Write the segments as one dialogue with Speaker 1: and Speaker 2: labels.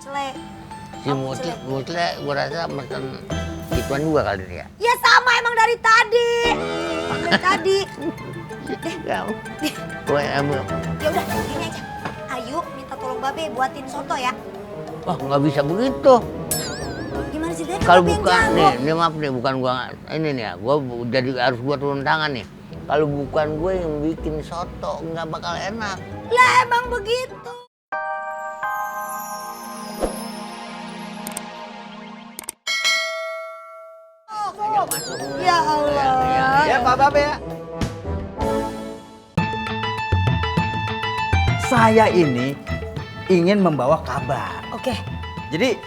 Speaker 1: Mucle.
Speaker 2: Si Mucle gue rasa mesen gituan juga kali dia.
Speaker 1: Ya sama emang dari tadi. Dari tadi.
Speaker 2: Gue
Speaker 1: Ya udah gini aja. Ayu minta tolong Babe buatin soto ya.
Speaker 2: oh nggak bisa begitu.
Speaker 1: Gimana sih dia
Speaker 2: Kalau
Speaker 1: Babe yang
Speaker 2: bukan
Speaker 1: jago.
Speaker 2: nih maaf nih bukan gua ini nih ya, gua jadi harus gua turun tangan nih. Kalau bukan gue yang bikin soto nggak bakal enak.
Speaker 1: Lah emang begitu. Ya Allah.
Speaker 3: Ya Pak Babe ya. Saya ini ingin membawa kabar.
Speaker 1: Oke.
Speaker 3: Jadi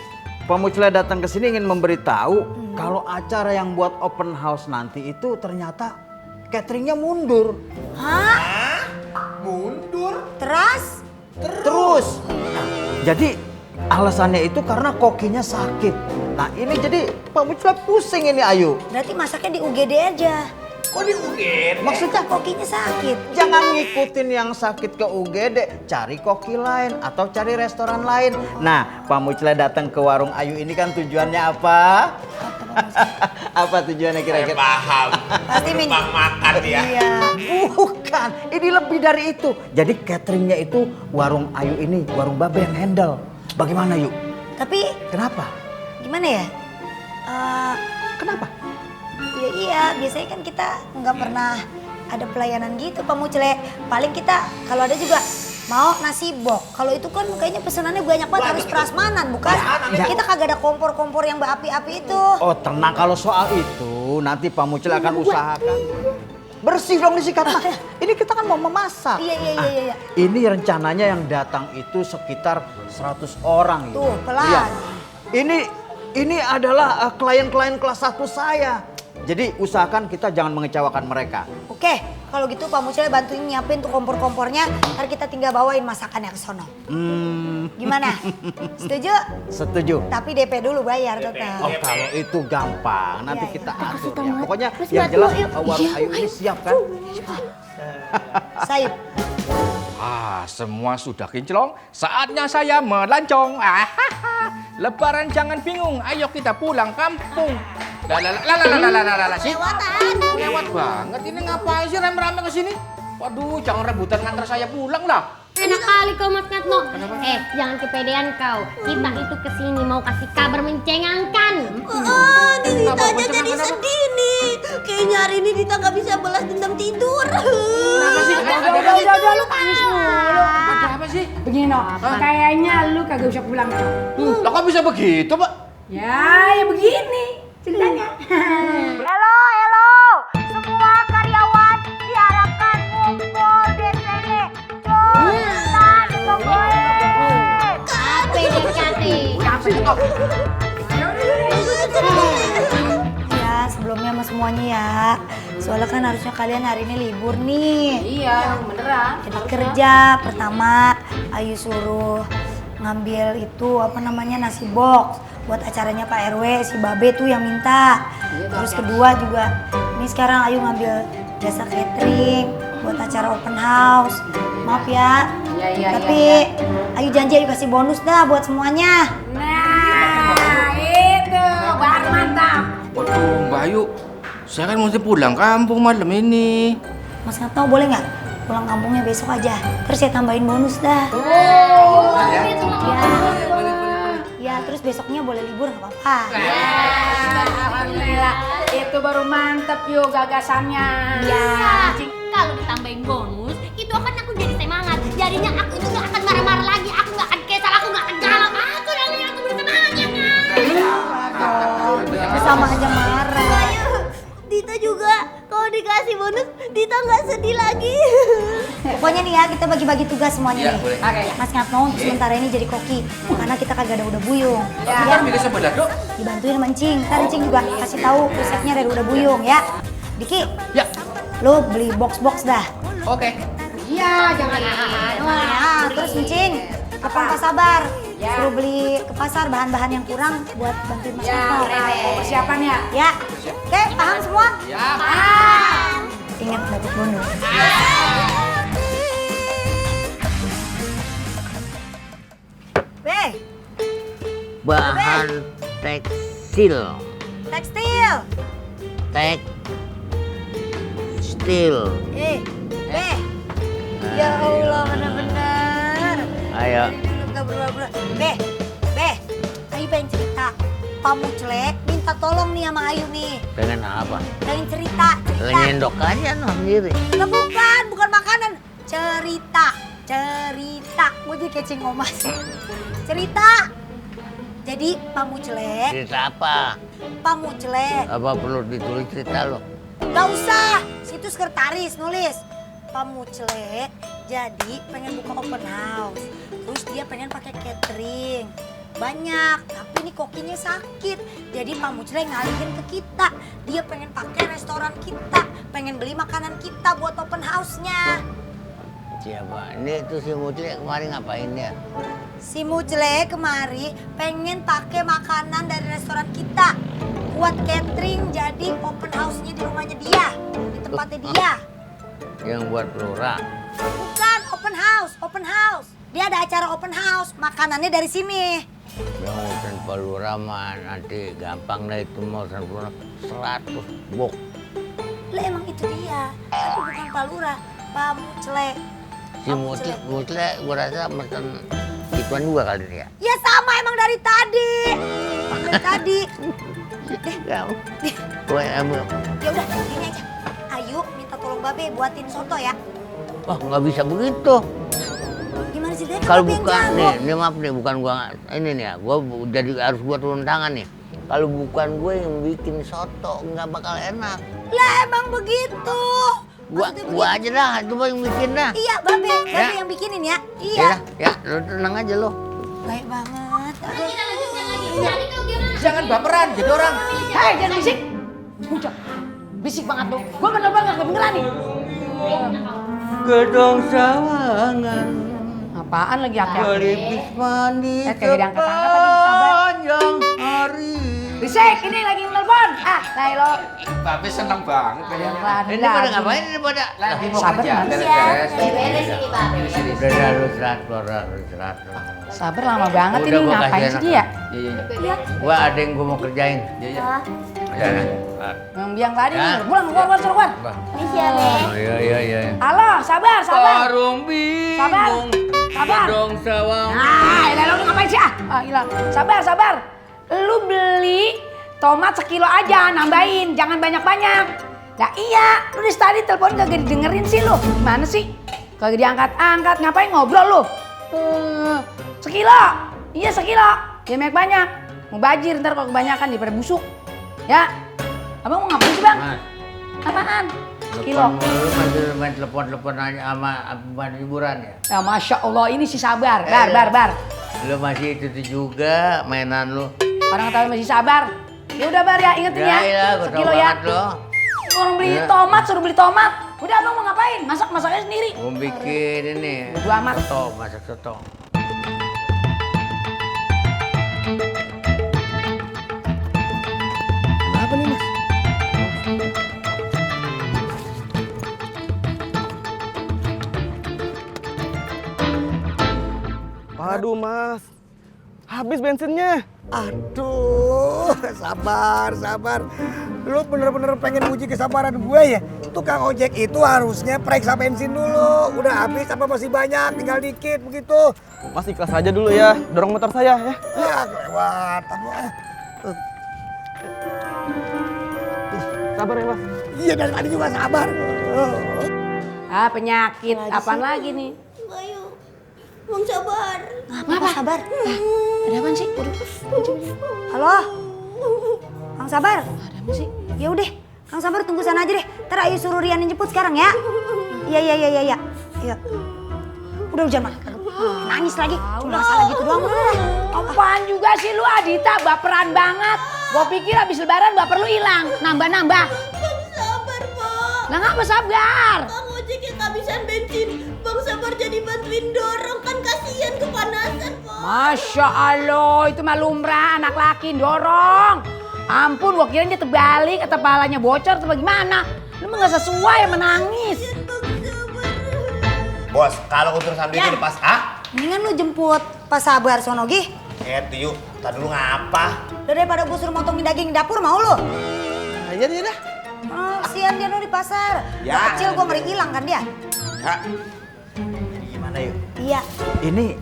Speaker 3: Pak Mucle datang ke sini ingin memberitahu kalau acara yang buat open house nanti itu ternyata cateringnya mundur.
Speaker 1: Hah?
Speaker 4: Mundur?
Speaker 1: Terus?
Speaker 3: Terus. Nah, jadi alasannya itu karena kokinya sakit. Nah ini jadi Pak Mucle pusing ini Ayu.
Speaker 1: Berarti masaknya di UGD aja.
Speaker 4: Kok di UGD?
Speaker 3: Maksudnya
Speaker 1: Kokinya sakit.
Speaker 3: jangan ngikutin yang sakit ke UGD, cari koki lain atau cari restoran lain. Nah, Pak Mucle datang ke warung Ayu ini kan tujuannya apa? Apa tujuannya
Speaker 4: Saya
Speaker 3: kira-kira?
Speaker 4: paham.
Speaker 1: Pasti
Speaker 4: Numpang makan ya.
Speaker 1: Iya.
Speaker 3: Bukan, ini lebih dari itu. Jadi cateringnya itu warung Ayu ini, warung Babe yang handle. Bagaimana Yu?
Speaker 1: Tapi
Speaker 3: Kenapa?
Speaker 1: gimana ya?
Speaker 3: Kenapa?
Speaker 1: Ya iya, biasanya kan kita nggak pernah ada pelayanan gitu Pak Mucle. Paling kita kalau ada juga mau nasi bok. Kalau itu kan kayaknya pesanannya banyak banget harus prasmanan, bukan?
Speaker 3: Ya.
Speaker 1: Kita kagak ada kompor-kompor yang berapi-api itu.
Speaker 3: Oh tenang, kalau soal itu nanti Pak Mucle akan usahakan. Bersih dong disikat mah. Ini kita kan mau memasak.
Speaker 1: Iya.
Speaker 3: Ini rencananya yang datang itu sekitar 100 orang.
Speaker 1: Tuh,
Speaker 3: Yu.
Speaker 1: pelan.
Speaker 3: Iya. Ini adalah klien-klien kelas 1 saya. Jadi usahakan kita jangan mengecewakan mereka.
Speaker 1: Oke, kalau gitu Pak Mucle bantuin nyiapin tuh kompor-kompornya, ntar kita tinggal bawain masakannya ke sono. Gimana? Setuju?
Speaker 3: Setuju.
Speaker 1: Tapi DP dulu bayar tetap.
Speaker 3: Oh kalau itu gampang, nanti
Speaker 1: Iya,
Speaker 3: kita
Speaker 1: iya.
Speaker 3: atur ya. Pokoknya yang jelas warung Ayu ini siap kan?
Speaker 1: Sayup.
Speaker 5: Semua sudah kinclong, saatnya saya melancong. Lebaran jangan bingung, ayo kita pulang kampung. Lewat banget, ini ngapain sih rame-rame kesini? Waduh, jangan rebutan nganter saya pulang lah.
Speaker 6: Enak kali kau Mas Ngatno. Jangan kepedean kau. Kita itu kesini mau kasih kabar mencengangkan.
Speaker 1: Dita aja jadi sedih nih. Kayaknya hari ini Dita nggak bisa balas dendam tidur.
Speaker 5: Kenapa sih?
Speaker 7: Udah lu tangis mulu.
Speaker 5: Ada apa sih?
Speaker 7: Begini no, kayaknya lu kagak usah pulang Cok.
Speaker 5: Lah kok bisa begitu, Pak?
Speaker 7: Ya begini ceritanya.
Speaker 1: Halo. Semua karyawan diharapkan kumpul di sini. Cepetan semuanya.
Speaker 6: PDKT.
Speaker 1: Ya, sebelumnya sama semuanya ya. Soalnya kan harusnya kalian hari ini libur nih.
Speaker 7: Iya, beneran.
Speaker 1: Jadi kerja pertama Ayu suruh ngambil itu apa namanya nasi box buat acaranya Pak RW, si Babe tuh yang minta. Terus kedua juga ini sekarang Ayu ngambil jasa catering buat acara open house. Maaf ya.
Speaker 7: Iya.
Speaker 1: Tapi Ayu janji Ayu kasih bonus dah buat semuanya.
Speaker 7: Nah, itu baru mantap.
Speaker 5: Waduh, Mbak Ayu, saya kan mesti pulang kampung malam ini.
Speaker 1: Mas nggak tahu boleh nggak pulang kampungnya besok aja. Terus saya tambahin bonus dah. Ya, terus besoknya boleh libur nggak apa-apa.
Speaker 7: Alhamdulillah, itu baru mantep yuk gagasannya.
Speaker 6: Ya, kalau ditambahin bonus, itu akan aku jadi semangat. Jadinya aku itu gak akan marah-marah lagi. Aku gak akan kesal, aku gak akan galak. Aku namanya aku bersemangat ya kan?
Speaker 1: Sama aja marah.
Speaker 6: Dita juga kalau dikasih bonus, Dita gak sedih lagi.
Speaker 1: Pokoknya nih ya kita bagi-bagi tugas semuanya nih.
Speaker 7: Oke.
Speaker 1: Mas Ngatno untuk sementara ini jadi koki karena kita kagak ada udah buyung.
Speaker 5: Kan pilih sebelah, Dok.
Speaker 1: Dibantuin sama Encing. Ntar Encing juga kasih tahu resepnya dari udah buyung ya. Diki,
Speaker 5: Ya,
Speaker 1: lo beli box-box dah.
Speaker 5: oke.
Speaker 7: Iya, jangan.
Speaker 1: Nah, terus Encing, ke Pangkas Sabar. Suruh beli ke pasar bahan-bahan yang kurang buat bantuin Mas
Speaker 7: Ya,
Speaker 1: Ngatno.
Speaker 7: persiapan ya.
Speaker 1: Ya. Oke, paham semua?
Speaker 5: Ya.
Speaker 1: Ingat dapat bonus.
Speaker 2: bahan tekstil.
Speaker 1: Tekstil.
Speaker 2: Tekstil.
Speaker 1: Be. Ya Allah, benar-benar.
Speaker 2: Ayo.
Speaker 1: Gak berubah-ubah. Be. Ayu pengen cerita. Pak Muclek minta tolong nih sama Ayu nih.
Speaker 2: Pengen apa?
Speaker 1: Pengen cerita.
Speaker 2: Nyendok aja no sendiri.
Speaker 1: Nah, bukan makanan. Cerita. Mau jadi kecing omas. Cerita. Jadi Pak Muclek.
Speaker 2: Cerita apa?
Speaker 1: Pak Muclek.
Speaker 2: Apa perlu ditulis cerita lo?
Speaker 1: Gak usah. Situ sekretaris nulis. Pak Muclek jadi pengen buka open house. Terus dia pengen pakai catering. Banyak, tapi ini kokinya sakit. Jadi Pak Muclek ngalihin ke kita. Dia pengen pakai restoran kita. Pengen beli makanan kita buat open house-nya.
Speaker 2: Siapa? Ini tuh si Muclek kemarin ngapain ya?
Speaker 1: Si Muclek kemari pengen pakai makanan dari restoran kita. Buat catering jadi open house-nya di rumahnya dia. Di tempatnya dia.
Speaker 2: Yang buat Lura.
Speaker 1: Bukan, open house. Dia ada acara open house, makanannya dari sini.
Speaker 2: Yang urusan Pak Lura mah nanti gampang dah itu mau urusan Pak Lura 100 bok.
Speaker 1: Lah emang itu dia, tapi bukan Pak Lurah, Pak Muclek.
Speaker 2: Si Muclek gua rasa mesen ituan juga kali dia.
Speaker 1: Ya sama emang dari tadi.
Speaker 2: Kamu. Gue ambil.
Speaker 1: Ya udah, gini aja. Ayu minta tolong Babe buatin soto ya.
Speaker 2: Wah nggak bisa begitu.
Speaker 1: Gimana sih Dek?
Speaker 2: Kalau
Speaker 1: Babe yang
Speaker 2: bukan
Speaker 1: jago.
Speaker 2: nih maaf nih bukan gua ini nih ya, gua jadi harus gua turun tangan nih. Kalau bukan gue yang bikin soto nggak bakal enak.
Speaker 1: Lah emang begitu. Maksudnya
Speaker 2: Gua
Speaker 1: begitu.
Speaker 2: aja dah, itu yang bikin dah.
Speaker 1: Iya, Babe
Speaker 2: Ya.
Speaker 1: yang bikinin ya. Iya.
Speaker 2: Ya, lu tenang aja lo.
Speaker 1: Baik banget. Aduh.
Speaker 6: Kita lanjutkan lagi. Jadi kau gimana?
Speaker 5: Jangan baperan jadi orang.
Speaker 7: Hei, jangan berisik. Udah. Berisik banget lu. Gua bener-bener gak kedengeran nih.
Speaker 2: Gedong sawangan,
Speaker 7: Apaan lagi aki-aki?
Speaker 2: pelipis manis
Speaker 7: Kayak diangkat-angkat tadi, sabar.
Speaker 2: sepanjang hari.
Speaker 7: Berisik, ini lagi nelpon. Lai lo.
Speaker 5: Babe seneng banget kayaknya.
Speaker 2: Ini pada ngapain ini pada?
Speaker 5: Lagi mau
Speaker 7: Sabar,
Speaker 5: kerja,
Speaker 7: Mas.
Speaker 5: beres-beres.
Speaker 6: Beres ini, Babe.
Speaker 2: Udah lu istirahat.
Speaker 7: Sabar lama banget
Speaker 2: Udah,
Speaker 7: ini,
Speaker 2: gua
Speaker 7: ngapain
Speaker 2: kasih
Speaker 7: sih
Speaker 2: enak.
Speaker 7: dia?
Speaker 5: Iya.
Speaker 2: Gua ada yang gua mau kerjain.
Speaker 5: Iya.
Speaker 2: Udah.
Speaker 7: Yang biang tadi
Speaker 2: Ya.
Speaker 7: nih, pulang, keluar, suruh keluar.
Speaker 6: Bisa, Be.
Speaker 2: Oh, iya.
Speaker 7: Halo, sabar.
Speaker 2: Warung bingung,
Speaker 7: Sabar.
Speaker 2: gedong sawang.
Speaker 7: Ah, lo ngapain sih? Hilang. Sabar. Lu beli tomat sekilo aja, nambahin, jangan banyak-banyak. Lah iya, lu dari tadi telepon kagak didengerin sih lu. Gimana sih? Kagak diangkat-angkat, ngapain ngobrol lu? Sekilo. Iya sekilo. Jangan banyak-banyak. Mau bajir ntar kalau kebanyakan daripada busuk. Ya. Abang mau ngapain sih, Bang?
Speaker 2: Mas,
Speaker 7: Apaan? Sekilo.
Speaker 2: lu masih main telepon aja sama abang hiburan ya?
Speaker 7: Ya Masya Allah, ini sih sabar. Bar.
Speaker 2: Lu masih itu juga mainan lu.
Speaker 7: Orang tahu masih sabar. Ya udah Bar ya, ingetin ya.
Speaker 2: Ya, gua tahu
Speaker 7: Sekilo ya.
Speaker 2: banget lo.
Speaker 7: Orang beli
Speaker 2: Ya.
Speaker 7: tomat, suruh beli tomat. Udah abang mau ngapain? Masaknya sendiri.
Speaker 2: Gua bikin ini.
Speaker 7: Bodo amat.
Speaker 2: Masak soto.
Speaker 3: Kenapa nih mas?
Speaker 8: Waduh mas, habis bensinnya.
Speaker 9: Aduh, sabar. Lu bener-bener pengen uji kesabaran gue ya? Tukang ojek itu harusnya periksa bensin dulu. Udah habis apa masih banyak, tinggal dikit begitu.
Speaker 8: Mas ikhlas aja dulu ya, dorong motor saya ya.
Speaker 9: Ya, kelewatan.
Speaker 8: Sabar ya mas.
Speaker 9: Iya, dari tadi juga sabar.
Speaker 7: Ah penyakit, apaan lagi nih?
Speaker 6: Bayu, Bang sabar.
Speaker 1: Apa sabar? Ada apa sih? Halo? Kang Sabar?
Speaker 7: Ada apa sih?
Speaker 1: Ya udah, Kang Sabar tunggu sana aja deh. Ntar Ayu suruh Rian jemput sekarang ya. Iya. Udah hujan mah. Nangis lagi. Cuma masalah gitu doang. Udah.
Speaker 7: Apaan juga sih lu Adita, baperan banget. Gua pikir habis lebaran baper lu hilang, nambah-nambah.
Speaker 6: Sabar, Pak.
Speaker 7: Lah ngapa sabar?
Speaker 6: Bang ojek yang kehabisan bensin. Bang sabar jadi bantuin dorong, kan kasihan kepanasan, Pak.
Speaker 7: Masya Allah, itu mah lumrah anak laki dorong. Ampun, gua kira dia terbalik atau palanya bocor atau bagaimana. Lu mah gak sesuai menangis.
Speaker 4: Bos, kalau urusan itu lepas A,
Speaker 1: Mendingan lu jemput Pak Sabar sono Gi.
Speaker 4: Yuk, tadi dulu ngapa?
Speaker 1: Udah daripada gue suruh motongin daging di dapur, mau lu?
Speaker 4: Iya dah.
Speaker 1: Oh, sian dia di pasar.
Speaker 4: Ya.
Speaker 1: Gak kecil gue ngeri hilang kan dia.
Speaker 4: Ya.
Speaker 3: Gimana yuk?
Speaker 1: Iya.
Speaker 3: Ini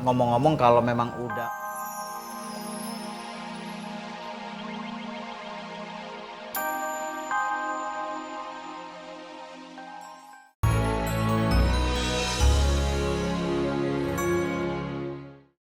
Speaker 3: ngomong-ngomong kalau memang udah